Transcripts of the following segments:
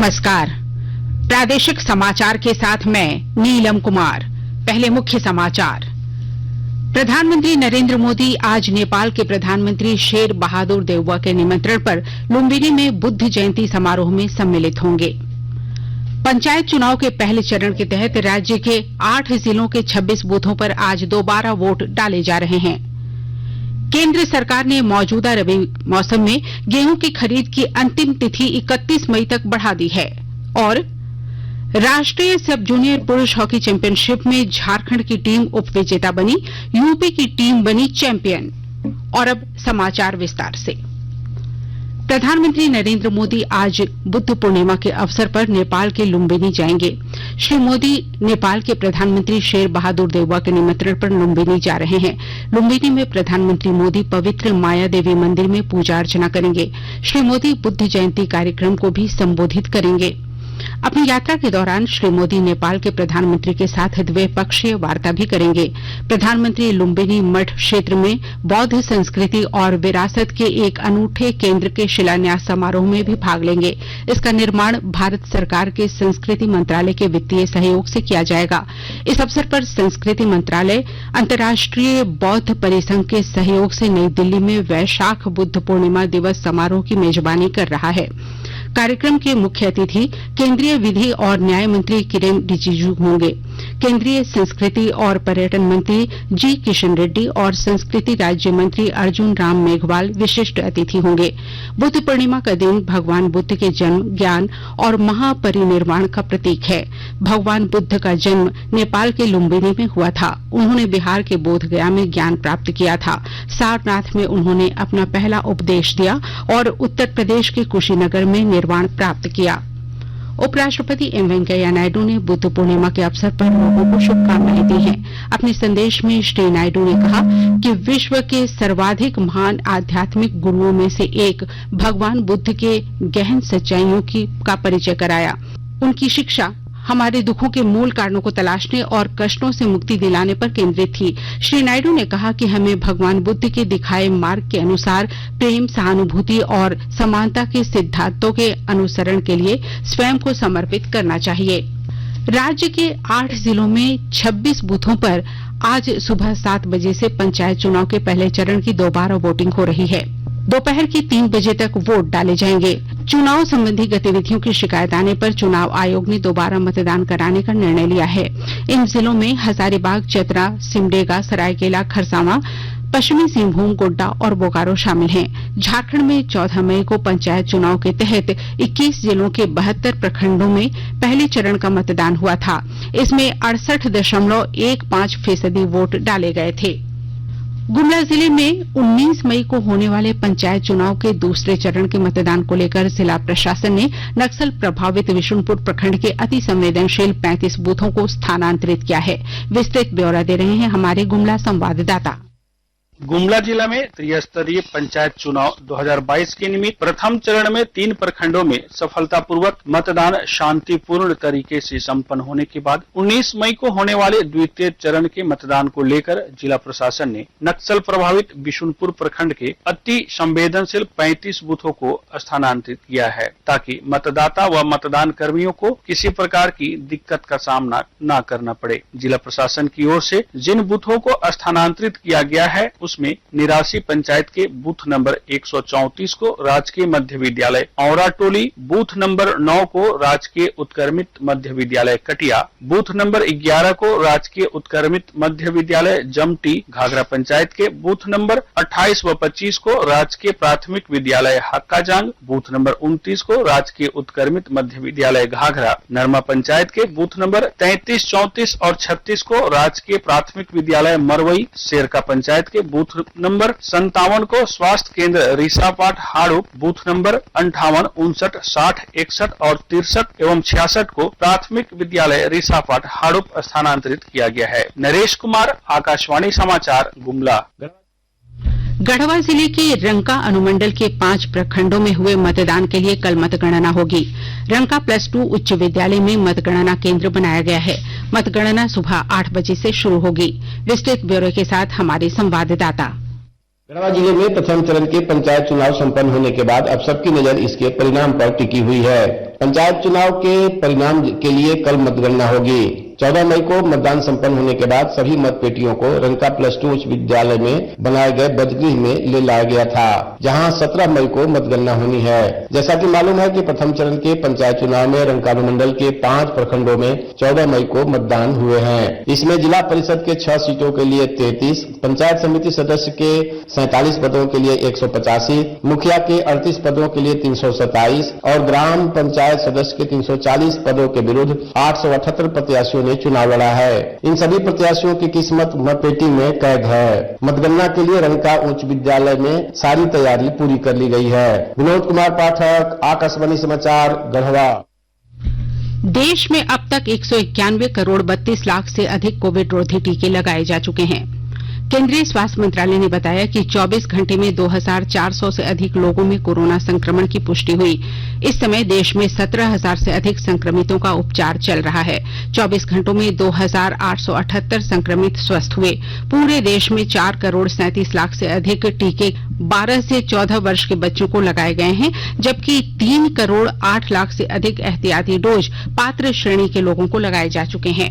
नमस्कार। प्रादेशिक समाचार के साथ मैं नीलम कुमार। पहले मुख्य समाचार। प्रधानमंत्री नरेंद्र मोदी आज नेपाल के प्रधानमंत्री शेर बहादुर देउवा के निमंत्रण पर लुम्बिनी में बुद्ध जयंती समारोह में सम्मिलित होंगे। पंचायत चुनाव के पहले चरण के तहत राज्य के 8 जिलों के 26 बूथों पर आज दोबारा वोट डाले जा रहे हैं। केंद्र सरकार ने मौजूदा रबी मौसम में गेहूं की खरीद की अंतिम तिथि 31 मई तक बढ़ा दी है। और राष्ट्रीय सब जूनियर पुरुष हॉकी चैंपियनशिप में झारखंड की टीम उपविजेता बनी, यूपी की टीम बनी चैंपियन। और अब समाचार विस्तार से। प्रधानमंत्री नरेंद्र मोदी आज बुद्ध पूर्णिमा के अवसर पर नेपाल के लुम्बिनी जाएंगे। श्री मोदी नेपाल के प्रधानमंत्री शेर बहादुर देउवा के निमंत्रण पर लुम्बिनी जा रहे हैं। लुम्बिनी में प्रधानमंत्री मोदी पवित्र माया देवी मंदिर में पूजा अर्चना करेंगे। श्री मोदी बुद्ध जयंती कार्यक्रम को भी संबोधित करेंगे। अपनी यात्रा के दौरान श्री मोदी नेपाल के प्रधानमंत्री के साथ द्विपक्षीय वार्ता भी करेंगे। प्रधानमंत्री लुम्बिनी मठ क्षेत्र में बौद्ध संस्कृति और विरासत के एक अनूठे केंद्र के शिलान्यास समारोह में भी भाग लेंगे। इसका निर्माण भारत सरकार के संस्कृति मंत्रालय के वित्तीय सहयोग से किया जाएगा। इस अवसर पर संस्कृति मंत्रालय अंतर्राष्ट्रीय बौद्ध परिसंघ के सहयोग से नई दिल्ली में वैशाख बुद्ध पूर्णिमा दिवस समारोह की मेजबानी कर रहा है। कार्यक्रम के मुख्य अतिथि केंद्रीय विधि और न्याय मंत्री किरेन रिजिजू होंगे। केंद्रीय संस्कृति और पर्यटन मंत्री जी किशन रेड्डी और संस्कृति राज्य मंत्री अर्जुन राम मेघवाल विशिष्ट अतिथि होंगे। बुद्ध पूर्णिमा का दिन भगवान बुद्ध के जन्म, ज्ञान और महापरिनिर्वाण का प्रतीक है। भगवान बुद्ध का जन्म नेपाल के लुम्बिनी में हुआ था। उन्होंने बिहार के बोधगया में ज्ञान प्राप्त किया था। सारनाथ में उन्होंने अपना पहला उपदेश दिया और उत्तर प्रदेश के कुशीनगर में निर्वाण प्राप्त किया। उपराष्ट्रपति एम वेंकैया नायडू ने बुद्ध पूर्णिमा के अवसर पर लोगों को शुभकामनाएं दी हैं। अपने संदेश में श्री नायडू ने कहा कि विश्व के सर्वाधिक महान आध्यात्मिक गुरुओं में से एक भगवान बुद्ध के गहन सच्चाइयों का परिचय कराया। उनकी शिक्षा हमारे दुखों के मूल कारणों को तलाशने और कष्टों से मुक्ति दिलाने पर केंद्रित थी। श्री नायडू ने कहा कि हमें भगवान बुद्ध के दिखाए मार्ग के अनुसार प्रेम, सहानुभूति और समानता के सिद्धांतों के अनुसरण के लिए स्वयं को समर्पित करना चाहिए। राज्य के 8 जिलों में 26 बूथों पर आज सुबह 7 बजे से पंचायत चुनाव के पहले चरण की दोबारा वोटिंग हो रही है। दोपहर की 3 बजे तक वोट डाले जाएंगे। चुनाव संबंधी गतिविधियों की शिकायत आने पर चुनाव आयोग ने दोबारा मतदान कराने का निर्णय लिया है। इन जिलों में हजारीबाग, चतरा, सिमडेगा, सरायकेला, खरसावां, पश्चिमी सिंहभूम, गोड्डा और बोकारो शामिल हैं। झारखंड में 14 मई को पंचायत चुनाव के तहत 21 जिलों के 72 प्रखंडों में पहले चरण का मतदान हुआ था। इसमें 68.15% वोट डाले गए थे। गुमला जिले में 19 मई को होने वाले पंचायत चुनाव के दूसरे चरण के मतदान को लेकर जिला प्रशासन ने नक्सल प्रभावित विशुनपुर प्रखंड के अति संवेदनशील 35 बूथों को स्थानांतरित किया है। विस्तृत ब्यौरा दे रहे हैं हमारे गुमला संवाददाता। गुमला जिला में त्रिस्तरीय पंचायत चुनाव 2022 के निमित्त प्रथम चरण में 3 प्रखंडों में सफलतापूर्वक मतदान शांतिपूर्ण तरीके से संपन्न होने के बाद 19 मई को होने वाले द्वितीय चरण के मतदान को लेकर जिला प्रशासन ने नक्सल प्रभावित बिशुनपुर प्रखंड के अति संवेदनशील 35 बूथों को स्थानांतरित किया है, ताकि मतदाता व मतदान कर्मियों को किसी प्रकार की दिक्कत का सामना न करना पड़े। जिला प्रशासन की ओर से जिन बूथों को स्थानांतरित किया गया है उसमें निरासी पंचायत के बूथ नंबर 134 को राजकीय मध्य विद्यालय औरा टोली, बूथ नंबर 9 को राजकीय उत्क्रमित मध्य विद्यालय कटिया, बूथ नंबर 11 को राजकीय उत्क्रमित मध्य विद्यालय जमटी, घाघरा पंचायत के बूथ नंबर 28 व 25 को राजकीय प्राथमिक विद्यालय हक्काजांग, बूथ नंबर 29 को राजकीय उत्क्रमित मध्य विद्यालय घाघरा, नरमा पंचायत के बूथ नंबर 33, 34 और 36 को राजकीय प्राथमिक विद्यालय मरवई, शेरका पंचायत के बूथ नंबर 57 को स्वास्थ्य केंद्र रिसापाट हाड़ुप, बूथ नंबर 58, 59, 60, 61 और 63 एवं 66 को प्राथमिक विद्यालय रिसापाट हाड़ुप स्थानांतरित किया गया है। नरेश कुमार, आकाशवाणी समाचार, गुमला। गढ़वा जिले के रंका अनुमंडल के 5 प्रखंडों में हुए मतदान के लिए कल मतगणना होगी। रंका +2 उच्च विद्यालय में मतगणना केंद्र बनाया गया है। मतगणना सुबह 8 बजे से शुरू होगी। विस्तृत ब्यौरे के साथ हमारे संवाददाता। गढ़वा जिले में प्रथम चरण के पंचायत चुनाव संपन्न होने के बाद अब सबकी नजर इसके परिणाम पर टिकी हुई है। पंचायत चुनाव के परिणाम के लिए कल मतगणना होगी। 14 मई को मतदान संपन्न होने के बाद सभी मत पेटियों को रंका +2 उच्च विद्यालय में बनाए गए बजगृह में ले लाया गया था, जहां 17 मई को मतगणना होनी है। जैसा कि मालूम है कि प्रथम चरण के पंचायत चुनाव में रंका अनुमंडल के 5 प्रखंडों में 14 मई को मतदान हुए हैं। इसमें जिला परिषद के 6 सीटों के लिए 33, पंचायत समिति सदस्य के 47 पदों के लिए 185, मुखिया के 38 पदों के लिए 327 और ग्राम पंचायत सदस्य के 340 पदों के विरुद्ध 878 प्रत्याशियों ने चुनाव लड़ा है। इन सभी प्रत्याशियों की किस्मत मतपेटी में कैद है। मतगणना के लिए रंका उच्च विद्यालय में सारी तैयारी पूरी कर ली गई है। विनोद कुमार पाठक, आकाशवाणी समाचार, गढ़वा। देश में अब तक 191 करोड़ 32 लाख से अधिक कोविड रोधी टीके लगाए जा चुके हैं। केंद्रीय स्वास्थ्य मंत्रालय ने बताया कि 24 घंटे में 2400 से अधिक लोगों में कोरोना संक्रमण की पुष्टि हुई। इस समय देश में 17,000 से अधिक संक्रमितों का उपचार चल रहा है। 24 घंटों में 2,878 संक्रमित स्वस्थ हुए। पूरे देश में 4 करोड़ 37 लाख से अधिक टीके 12 से 14 वर्ष के बच्चों को लगाए गए हैं, जबकि 3 करोड़ 8 लाख से अधिक एहतियाती डोज पात्र श्रेणी के लोगों को लगाए जा चुके हैं।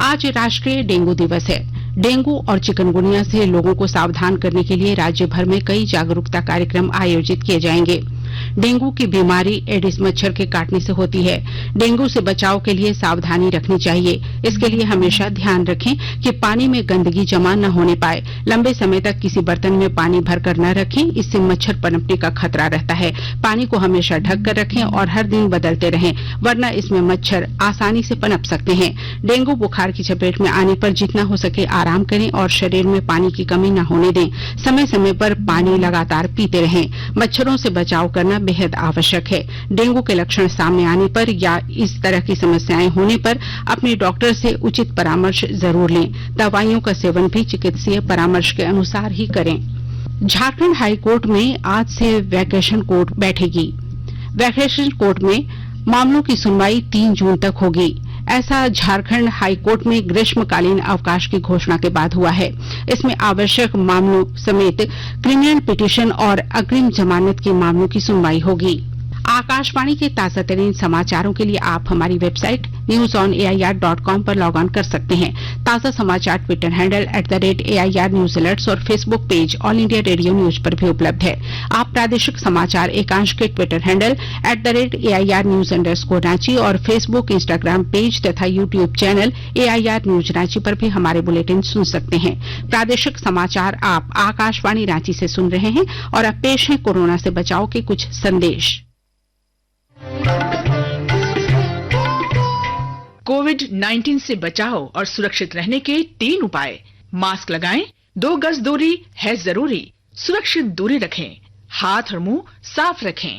आज राष्ट्रीय डेंगू दिवस है। डेंगू और चिकनगुनिया से लोगों को सावधान करने के लिए राज्य भर में कई जागरूकता कार्यक्रम आयोजित किए जाएंगे। डेंगू की बीमारी एडिस मच्छर के काटने से होती है। डेंगू से बचाव के लिए सावधानी रखनी चाहिए। इसके लिए हमेशा ध्यान रखें कि पानी में गंदगी जमा न होने पाए। लंबे समय तक किसी बर्तन में पानी भरकर न रखें, इससे मच्छर पनपने का खतरा रहता है। पानी को हमेशा ढक कर रखें और हर दिन बदलते रहें, वरना इसमें मच्छर आसानी से पनप सकते हैं। डेंगू बुखार की चपेट में आने पर जितना हो सके आराम करें और शरीर में पानी की कमी न होने दें। समय समय पर पानी लगातार पीते रहें। मच्छरों से बचाव करना बेहद आवश्यक है। डेंगू के लक्षण सामने आने पर या इस तरह की समस्याएं होने पर अपने डॉक्टर से उचित परामर्श जरूर लें। दवाइयों का सेवन भी चिकित्सीय परामर्श के अनुसार ही करें। झारखंड हाई कोर्ट में आज से वैकेशन कोर्ट बैठेगी। वैकेशन कोर्ट में मामलों की सुनवाई 3 जून तक होगी। ऐसा झारखंड हाई कोर्ट में ग्रीष्मकालीन अवकाश की घोषणा के बाद हुआ है। इसमें आवश्यक मामलों समेत क्रिमिनल पिटीशन और अग्रिम जमानत के मामलों की सुनवाई होगी। आकाशवाणी के ताजा तरीन समाचारों के लिए आप हमारी वेबसाइट newsonair.com पर लॉग ऑन कर सकते हैं। ताजा समाचार Twitter handle @AIR news alerts और Facebook page all India radio news पर भी उपलब्ध है। आप प्रादेशिक समाचार एकांश के ट्विटर हैंडल @AIR न्यूज_रांची और फेसबुक, इंस्टाग्राम पेज तथा YouTube channel AIR news Ranchi पर भी हमारे बुलेटिन सुन सकते हैं। प्रादेशिक समाचार आप आकाशवाणी रांची से सुन रहे हैं और अब पेश है कोरोना से बचाव के कुछ संदेश। कोविड-19 से बचाव और सुरक्षित रहने के 3 उपाय। मास्क लगाएं, 2 गज दूरी है जरूरी, सुरक्षित दूरी रखें, हाथ और मुंह साफ रखें।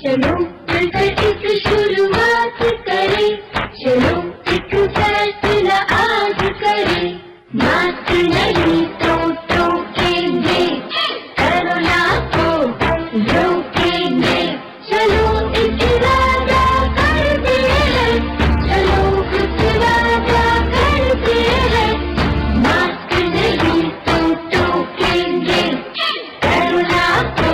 चलो मिलकर एक शुरुआत करें, चलो एक फैसला आज करें। मास्क नहीं तो टोकेंगे, कोरोना को रोकेंगे। चलो एक वादा करते हैं, चलो कुछ वादा करते हैं। मास्क नहीं तो टोकेंगे, कोरोना को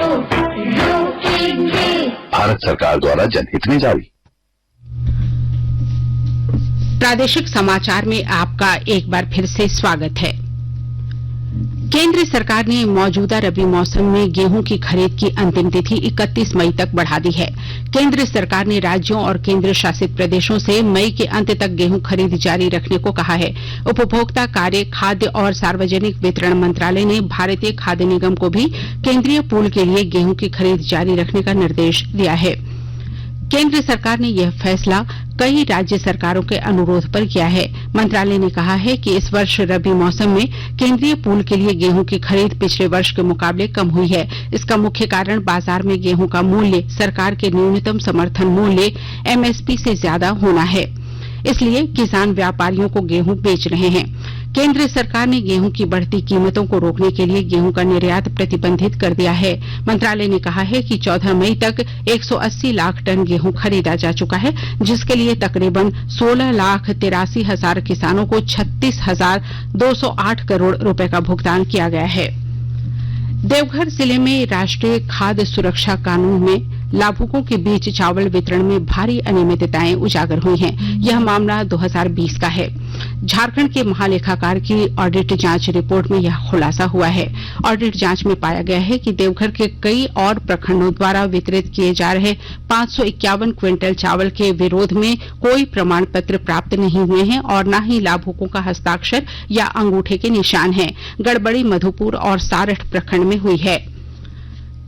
रोकेंगे। भारत सरकार द्वारा जनहित में जारी। प्रादेशिक समाचार में आपका एक बार फिर से स्वागत है। केंद्र सरकार ने मौजूदा रबी मौसम में गेहूं की खरीद की अंतिम तिथि 31 मई तक बढ़ा दी है। केंद्र सरकार ने राज्यों और केंद्र शासित प्रदेशों से मई के अंत तक गेहूं खरीद जारी रखने को कहा है। उपभोक्ता कार्य, खाद्य और सार्वजनिक वितरण मंत्रालय ने भारतीय खाद्य निगम को भी केंद्रीय पूल के लिए गेहूं की खरीद जारी रखने का निर्देश दिया है। केंद्र सरकार ने यह फैसला कई राज्य सरकारों के अनुरोध पर किया है। मंत्रालय ने कहा है कि इस वर्ष रबी मौसम में केंद्रीय पूल के लिए गेहूं की खरीद पिछले वर्ष के मुकाबले कम हुई है। इसका मुख्य कारण बाजार में गेहूं का मूल्य सरकार के न्यूनतम समर्थन मूल्य MSP से ज्यादा होना है। इसलिए किसान व्यापारियों को गेहूं बेच रहे हैं। केंद्र सरकार ने गेहूं की बढ़ती कीमतों को रोकने के लिए गेहूं का निर्यात प्रतिबंधित कर दिया है। मंत्रालय ने कहा है कि 14 मई तक 180 लाख टन गेहूं खरीदा जा चुका है, जिसके लिए तकरीबन 16,83,000 किसानों को 36,208 करोड़ रुपए का भुगतान किया गया है। देवघर जिले में राष्ट्रीय खाद्य सुरक्षा कानून में लाभुकों के बीच चावल वितरण में भारी अनियमितताएं उजागर हुई हैं। यह मामला 2020 का है। झारखंड के महालेखाकार की ऑडिट जांच रिपोर्ट में यह खुलासा हुआ है। ऑडिट जांच में पाया गया है कि देवघर के कई और प्रखंडों द्वारा वितरित किए जा रहे 551 क्विंटल चावल के विरोध में कोई प्रमाण पत्र प्राप्त नहीं हुए हैं और न ही लाभुकों का हस्ताक्षर या अंगूठे के निशान हैं। गड़बड़ी मधुपुर और सारठ प्रखंड में हुई है।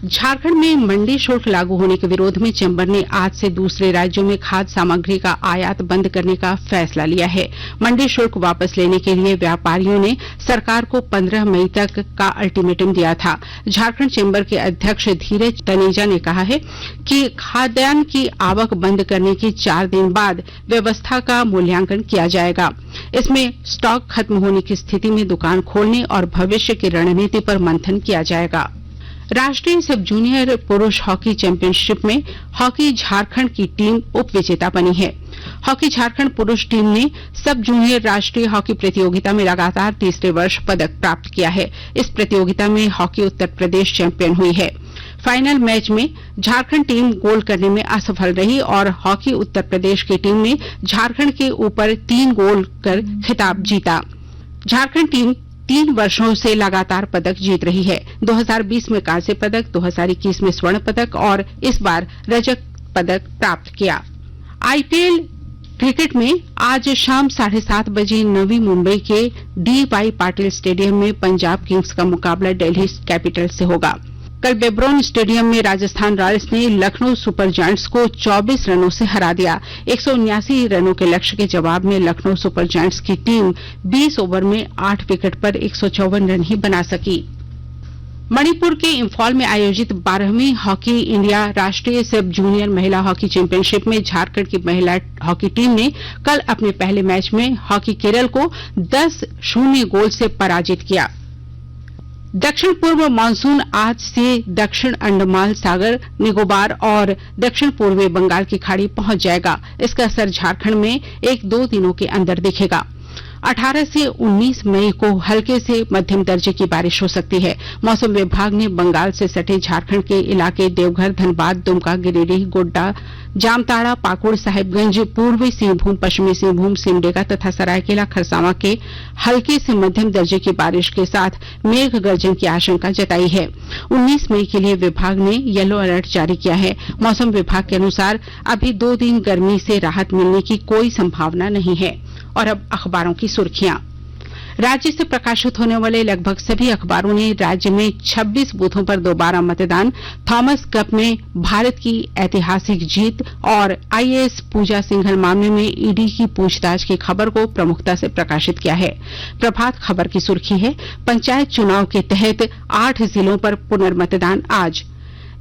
झारखंड में मंडी शुल्क लागू होने के विरोध में चैंबर ने आज से दूसरे राज्यों में खाद्य सामग्री का आयात बंद करने का फैसला लिया है। मंडी शुल्क वापस लेने के लिए व्यापारियों ने सरकार को 15 मई तक का अल्टीमेटम दिया था। झारखंड चैंबर के अध्यक्ष धीरज तनेजा ने कहा है कि खाद्यान्न की आवक बंद करने के 4 दिन बाद व्यवस्था का मूल्यांकन किया जाएगा। इसमें स्टॉक खत्म होने की स्थिति में दुकान खोलने और भविष्य की रणनीति पर मंथन किया जाएगा। राष्ट्रीय सब जूनियर पुरुष हॉकी चैंपियनशिप में हॉकी झारखंड की टीम उप विजेता बनी है। हॉकी झारखंड पुरुष टीम ने सब जूनियर राष्ट्रीय हॉकी प्रतियोगिता में लगातार तीसरे वर्ष पदक प्राप्त किया है। इस प्रतियोगिता में हॉकी उत्तर प्रदेश चैंपियन हुई है। फाइनल मैच में झारखंड टीम गोल करने में असफल रही और हॉकी उत्तर प्रदेश की टीम ने झारखंड के ऊपर 3 गोल कर खिताब जीता। झारखंड टीम 3 वर्षों से लगातार पदक जीत रही है। 2020 में कांस्य पदक, 2021 में स्वर्ण पदक और इस बार रजत पदक प्राप्त किया। आईपीएल क्रिकेट में आज शाम 7:30 बजे नवी मुंबई के डी.वाई. पाटिल स्टेडियम में पंजाब किंग्स का मुकाबला दिल्ली कैपिटल से होगा। कल बेब्रोन स्टेडियम में राजस्थान रॉयल्स ने लखनऊ सुपर जायंट्स को 24 रनों से हरा दिया। 179 रनों के लक्ष्य के जवाब में लखनऊ सुपर जायंट्स की टीम 20 ओवर में 8 विकेट पर 154 रन ही बना सकी। मणिपुर के इंफॉल में आयोजित 12वीं हॉकी इंडिया राष्ट्रीय सब जूनियर महिला हॉकी चैंपियनशिप में झारखंड की महिला हॉकी टीम ने कल अपने पहले मैच में हॉकी केरल को 10-0 गोल से पराजित किया। दक्षिण पूर्व मानसून आज से दक्षिण अंडमान सागर, निकोबार और दक्षिण पूर्वी बंगाल की खाड़ी पहुंच जाएगा। इसका असर झारखंड में 1-2 दिनों के अंदर दिखेगा। 18 से 19 मई को हल्के से मध्यम दर्जे की बारिश हो सकती है। मौसम विभाग ने बंगाल से सटे झारखंड के इलाके देवघर, धनबाद, दुमका, गिरिडीह, गोड्डा, जामताड़ा, पाकुड़, साहिबगंज, पूर्वी सिंहभूम, पश्चिमी सिंहभूम, सिमडेगा तथा सरायकेला खरसावां के हल्के से मध्यम दर्जे की बारिश के साथ मेघ गर्जन की आशंका जताई है। 19 मई के लिए विभाग ने येलो अलर्ट जारी किया है। मौसम विभाग के अनुसार अभी 2 दिन गर्मी से राहत मिलने की कोई संभावना नहीं है। और अब अखबारों की सुर्खियां। राज्य से प्रकाशित होने वाले लगभग सभी अखबारों ने राज्य में 26 बूथों पर दोबारा मतदान, थॉमस कप में भारत की ऐतिहासिक जीत और आईएएस पूजा सिंघल मामले में ईडी की पूछताछ की खबर को प्रमुखता से प्रकाशित किया है। प्रभात खबर की सुर्खी है, पंचायत चुनाव के तहत 8 जिलों पर पुनर्मतदान आज।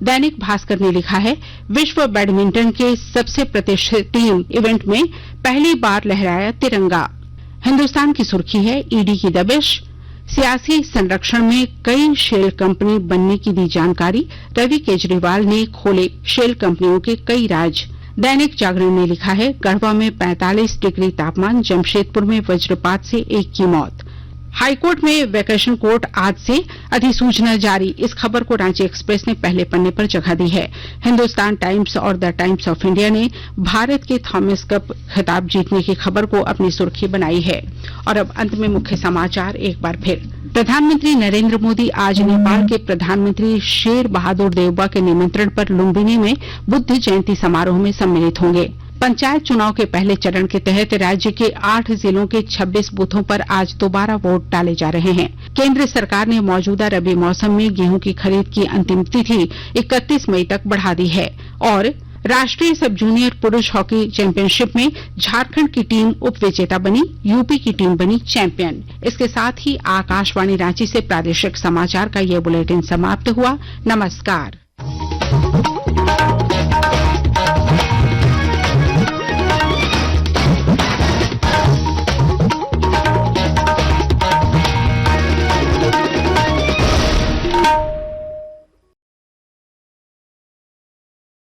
दैनिक भास्कर ने लिखा है, विश्व बैडमिंटन के सबसे प्रतिष्ठित टीम इवेंट में पहली बार लहराया तिरंगा। हिंदुस्तान की सुर्खी है, ईडी की दबिश, सियासी संरक्षण में कई शेल कंपनी बनने की दी जानकारी, रवि केजरीवाल ने खोले शेल कंपनियों के कई राज। दैनिक जागरण ने लिखा है, गढ़वा में 45 डिग्री तापमान, जमशेदपुर में वज्रपात से 1 की मौत। हाईकोर्ट में वैकेशन कोर्ट आज से, अधिसूचना जारी। इस खबर को रांची एक्सप्रेस ने पहले पन्ने पर जगह दी है। हिंदुस्तान टाइम्स और द टाइम्स ऑफ इंडिया ने भारत के थॉमस कप खिताब जीतने की खबर को अपनी सुर्खी बनाई है। और अब अंत में मुख्य समाचार एक बार फिर। प्रधानमंत्री नरेंद्र मोदी आज नेपाल के प्रधानमंत्री शेर बहादुर देउबा के निमंत्रण पर लुम्बिनी में बुद्ध जयंती समारोह में सम्मिलित होंगे। पंचायत चुनाव के पहले चरण के तहत राज्य के 8 जिलों के 26 बूथों पर आज दोबारा वोट डाले जा रहे हैं। केंद्र सरकार ने मौजूदा रबी मौसम में गेहूं की खरीद की अंतिम तिथि 31 मई तक बढ़ा दी है। और राष्ट्रीय सब जूनियर पुरुष हॉकी चैंपियनशिप में झारखंड की टीम उप विजेता बनी, यूपी की टीम बनी चैंपियन। इसके साथ ही आकाशवाणी रांची से प्रादेशिक समाचार का ये बुलेटिन समाप्त हुआ। नमस्कार।